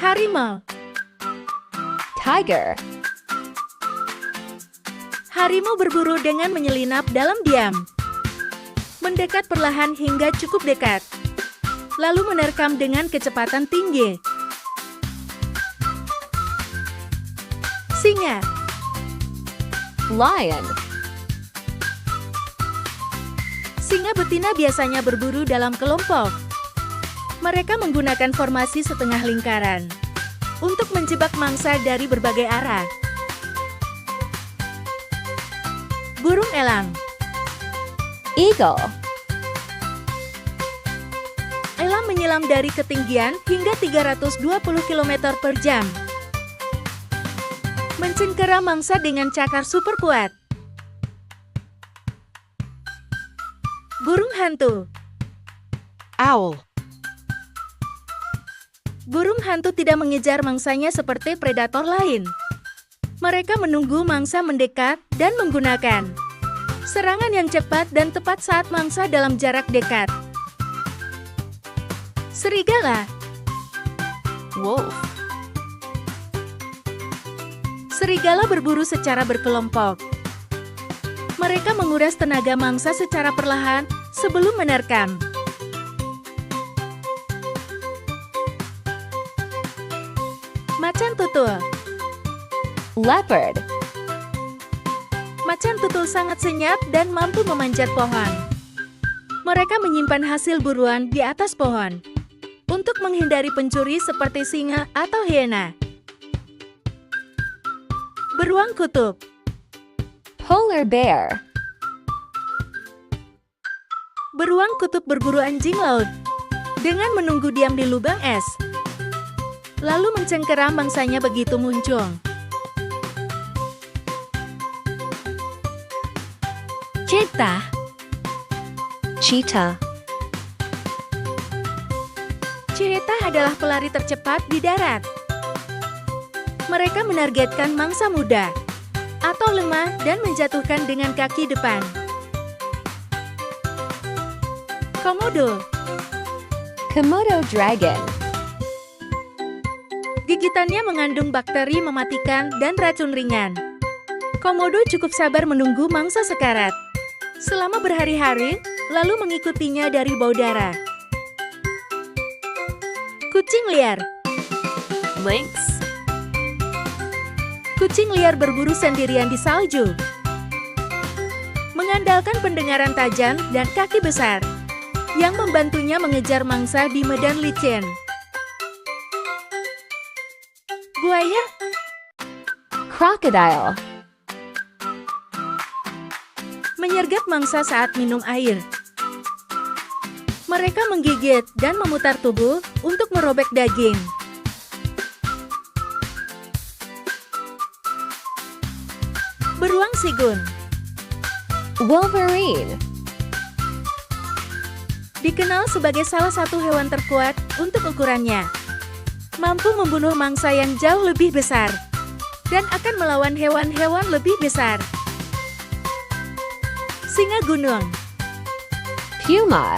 Harimau. Tiger. Harimau berburu dengan menyelinap dalam diam. Mendekat perlahan hingga cukup dekat. Lalu menerkam dengan kecepatan tinggi. Singa. Lion. Singa betina biasanya berburu dalam kelompok. Mereka menggunakan formasi setengah lingkaran untuk menjebak mangsa dari berbagai arah. Burung elang. Eagle. Elang menyelam dari ketinggian hingga 320 km per jam. Mencengkera mangsa dengan cakar super kuat. Burung hantu. Owl. Burung hantu tidak mengejar mangsanya seperti predator lain. Mereka menunggu mangsa mendekat dan menggunakan serangan yang cepat dan tepat saat mangsa dalam jarak dekat. Serigala. Wolf. Serigala berburu secara berkelompok. Mereka menguras tenaga mangsa secara perlahan sebelum menerkam. Macan tutul. Leopard. Macan tutul sangat senyap dan mampu memanjat pohon. Mereka menyimpan hasil buruan di atas pohon untuk menghindari pencuri seperti singa atau hiena. Beruang kutub. Polar bear. Beruang kutub berburu anjing laut dengan menunggu diam di lubang es, lalu mencengkera mangsanya begitu muncul. Cheetah. Cheetah. Cheetah adalah pelari tercepat di darat. Mereka menargetkan mangsa muda atau lemah dan menjatuhkan dengan kaki depan. Komodo. Komodo dragon. Gigitannya mengandung bakteri mematikan dan racun ringan. Komodo cukup sabar menunggu mangsa sekarat selama berhari-hari, lalu mengikutinya dari bau darah. Kucing liar. Lynx. Kucing liar berburu sendirian di salju. Mengandalkan pendengaran tajam dan kaki besar yang membantunya mengejar mangsa di medan licin. Buaya. Crocodile. Menyergap mangsa saat minum air. Mereka menggigit dan memutar tubuh untuk merobek daging. Beruang sigun. Wolverine. Dikenal sebagai salah satu hewan terkuat untuk ukurannya. Mampu membunuh mangsa yang jauh lebih besar dan akan melawan hewan-hewan lebih besar. Singa gunung. Puma.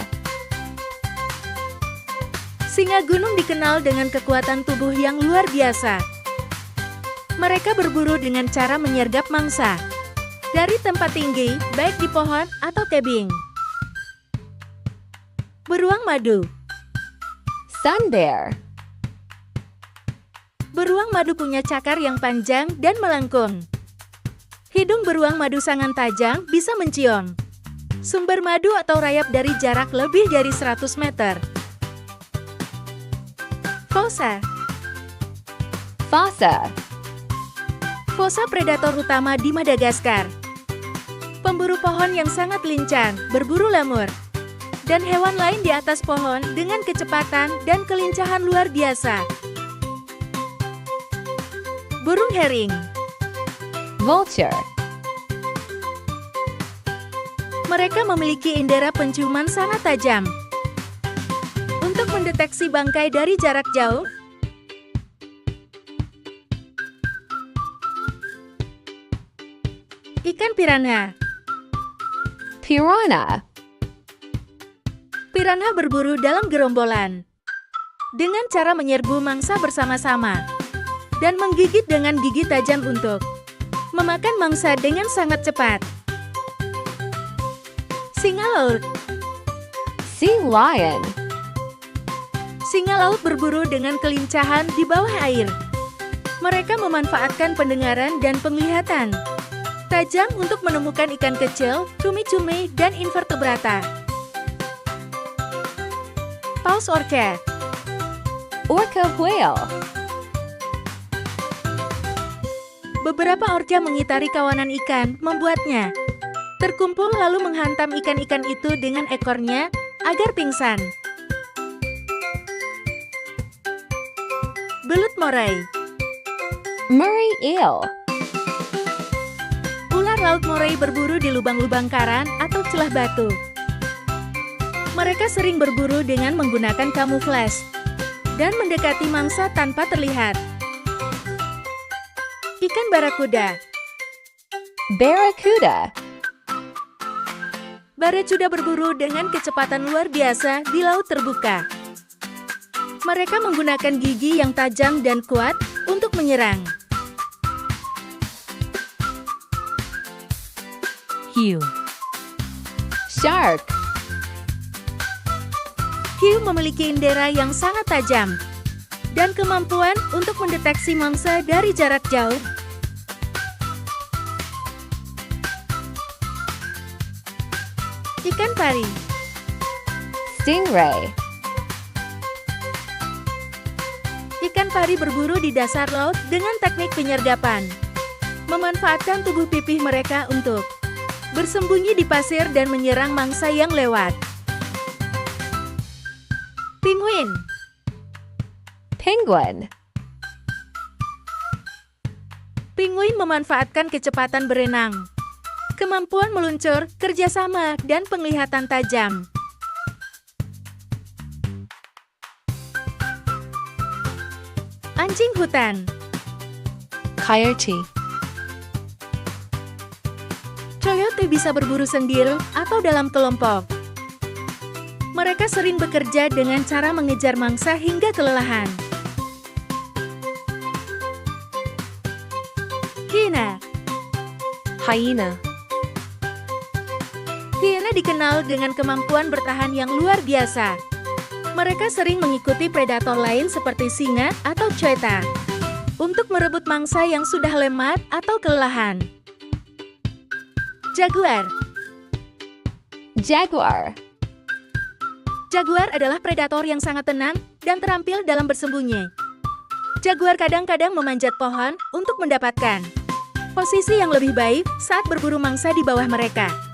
Singa gunung dikenal dengan kekuatan tubuh yang luar biasa. Mereka berburu dengan cara menyergap mangsa dari tempat tinggi, baik di pohon atau tebing. Beruang madu. Sun bear. Beruang madu punya cakar yang panjang dan melengkung. Hidung beruang madu sangat tajam bisa mencium sumber madu atau rayap dari jarak lebih dari 100 meter. Fossa. Fossa. Fossa predator utama di Madagaskar. Pemburu pohon yang sangat lincah, berburu lemur dan hewan lain di atas pohon dengan kecepatan dan kelincahan luar biasa. Burung herring. Vulture. Mereka memiliki indera penciuman sangat tajam untuk mendeteksi bangkai dari jarak jauh. Ikan piranha. Piranha. Piranha berburu dalam gerombolan. dengan cara menyerbu mangsa bersama-sama dan menggigit dengan gigi tajam untuk memakan mangsa dengan sangat cepat. Singa laut. Sea lion. Singa laut berburu dengan kelincahan di bawah air. Mereka memanfaatkan pendengaran dan penglihatan tajam untuk menemukan ikan kecil, cumi-cumi, dan invertebrata. Paus orca. Orca whale. Beberapa orca mengitari kawanan ikan, membuatnya terkumpul lalu menghantam ikan-ikan itu dengan ekornya agar pingsan. Belut moray. Murray eel. Ular laut moray berburu di lubang-lubang karang atau celah batu. Mereka sering berburu dengan menggunakan kamuflase dan mendekati mangsa tanpa terlihat. Ikan barakuda. Barracuda. Baracuda berburu dengan kecepatan luar biasa di laut terbuka. Mereka menggunakan gigi yang tajam dan kuat untuk menyerang. Hiu. Shark. Hiu memiliki indera yang sangat tajam dan kemampuan untuk mendeteksi mangsa dari jarak jauh. Ikan pari. Stingray. Ikan pari berburu di dasar laut dengan teknik penyergapan. Memanfaatkan tubuh pipih mereka untuk bersembunyi di pasir dan menyerang mangsa yang lewat. Penguin. Penguin. Penguin memanfaatkan kecepatan berenang, kemampuan meluncur, kerjasama, dan penglihatan tajam. Anjing hutan. Coyote. Coyote bisa berburu sendiri atau dalam kelompok. Mereka sering bekerja dengan cara mengejar mangsa hingga kelelahan. Hiena. Hyena. Hiena dikenal dengan kemampuan bertahan yang luar biasa. Mereka sering mengikuti predator lain seperti singa atau cheetah untuk merebut mangsa yang sudah lemah atau kelelahan. Jaguar. Jaguar. Jaguar adalah predator yang sangat tenang dan terampil dalam bersembunyi. Jaguar kadang-kadang memanjat pohon untuk mendapatkan posisi yang lebih baik saat berburu mangsa di bawah mereka.